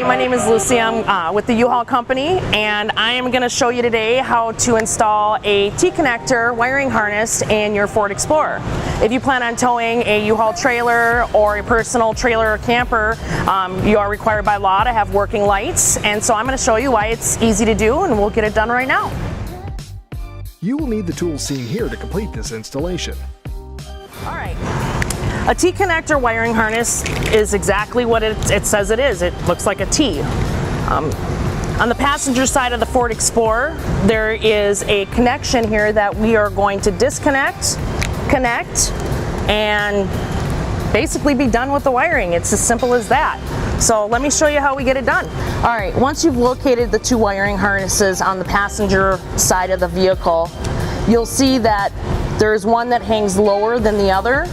My name is Lucy. I'm with the U-Haul company, and I am going to show you today how to install a T-connector wiring harness in your Ford Explorer. If you plan on towing a U-Haul trailer or a personal trailer or camper, you are required by law to have working lights, and so I'm going to show you why it's easy to do, and we'll get it done right now. You will need the tools seen here to complete this installation. All right. A T-connector wiring harness is exactly what it says it is. It looks like a T. On the passenger side of the Ford Explorer, there is a connection here that we are going to disconnect, connect, and basically be done with the wiring. It's as simple as that. So let me show you how we get it done. All right, once you've located the two wiring harnesses on the passenger side of the vehicle, you'll see that there's one that hangs lower than the other,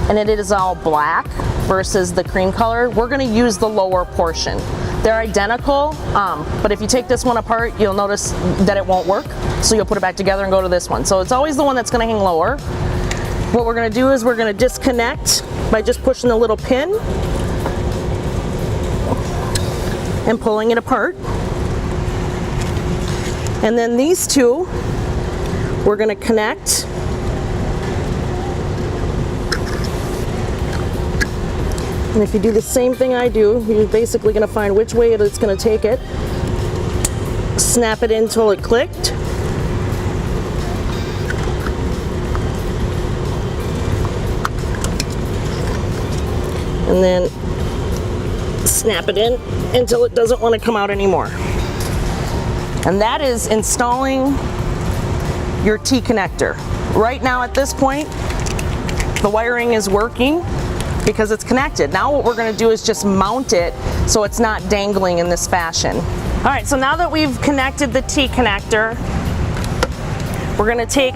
and it is all black versus the cream color. We're going to use the lower portion. They're identical, but if you take this one apart, you'll notice that it won't work. So you'll put it back together and go to this one. So it's always the one that's going to hang lower. What we're going to do is we're going to disconnect by just pushing the little pin and pulling it apart. And then these two, we're going to connect. And if you do the same thing I do, you're basically going to find which way it's going to take it. Snap it in until it clicked. And then snap it in until it doesn't want to come out anymore. And that is installing your T-connector. Right now at this point, the wiring is working because it's connected. Now what we're going to do is just mount it so it's not dangling in this fashion. All right, so now that we've connected the T-connector, we're going to take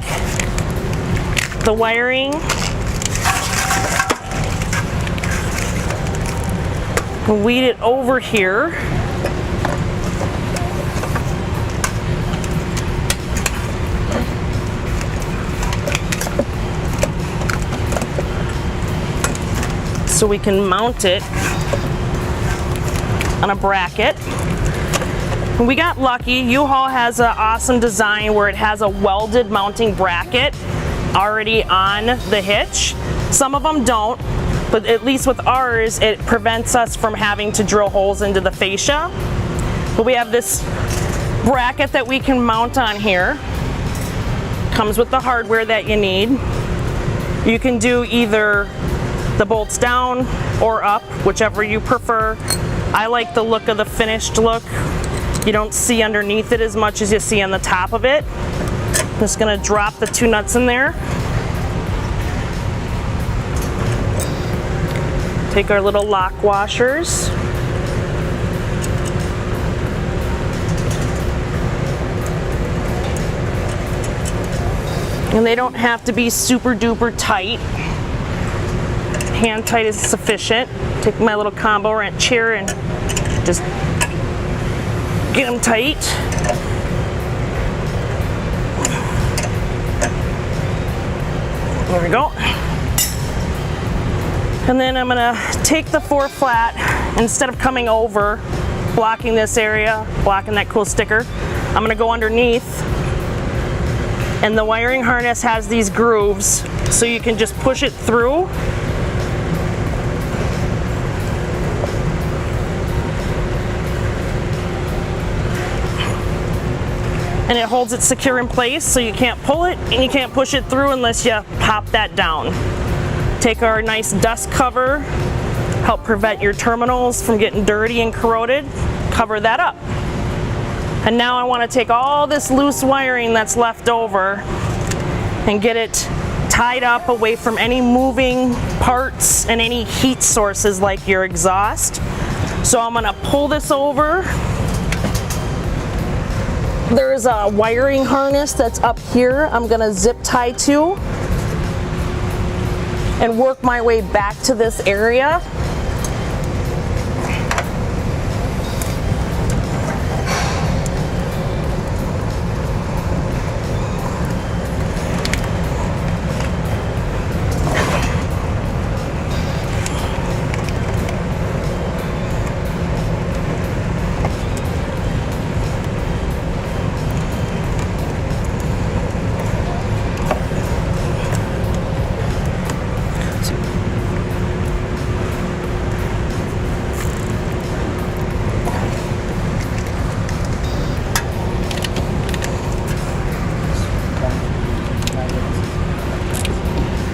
the wiring and weed it over here. So we can mount it on a bracket. And we got lucky. U-Haul has an awesome design where it has a welded mounting bracket already on the hitch. Some of them don't, but at least with ours, it prevents us from having to drill holes into the fascia. But we have this bracket that we can mount on here. Comes with the hardware that you need. You can do either the bolts down or up, whichever you prefer. I like the look of the finished look. You don't see underneath it as much as you see on the top of it. I'm just gonna drop the two nuts in there. Take our little lock washers. And they don't have to be super duper tight. Hand tight is sufficient. Take my little combo wrench here and just get them tight. There we go. And then I'm gonna take the 4 flat, instead of coming over, blocking this area, blocking that cool sticker, I'm gonna go underneath. And the wiring harness has these grooves, so you can just push it through. And it holds it secure in place, so you can't pull it and you can't push it through unless you pop that down. Take our nice dust cover, help prevent your terminals from getting dirty and corroded, cover that up. And now I want to take all this loose wiring that's left over and get it tied up away from any moving parts and any heat sources like your exhaust. So I'm going to pull this over. There's a wiring harness that's up here I'm going to zip tie to and work my way back to this area.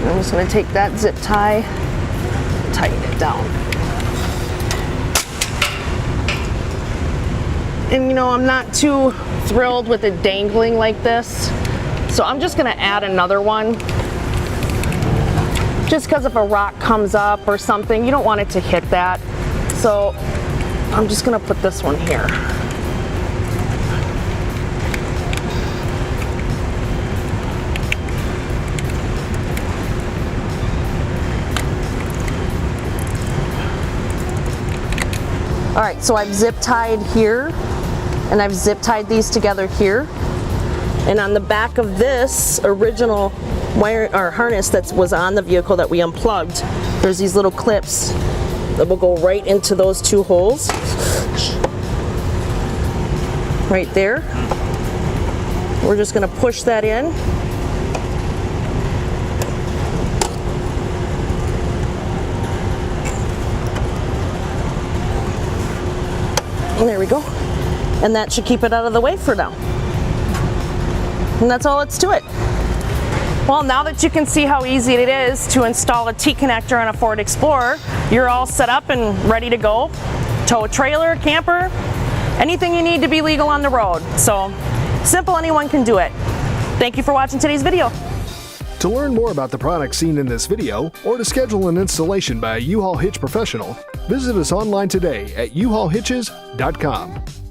I'm just going to take that zip tie, tighten it down. And you know, I'm not too thrilled with it dangling like this, so I'm just going to add another one. Just because if a rock comes up or something, you don't want it to hit that. So I'm just going to put this one here. All right, so I've zip tied here, and I've zip tied these together here. And on the back of this original wire or harness that was on the vehicle that we unplugged, there's these little clips that will go right into those two holes. Right there. We're just gonna push that in. And there we go. And that should keep it out of the way for now. And that's all it's to it. Well, now that you can see how easy it is to install a T-connector on a Ford Explorer, you're all set up and ready to go. Tow a trailer, camper, anything you need to be legal on the road. So, simple, anyone can do it. Thank you for watching today's video. To learn more about the products seen in this video, or to schedule an installation by a U-Haul Hitch professional, visit us online today at uhaulhitches.com.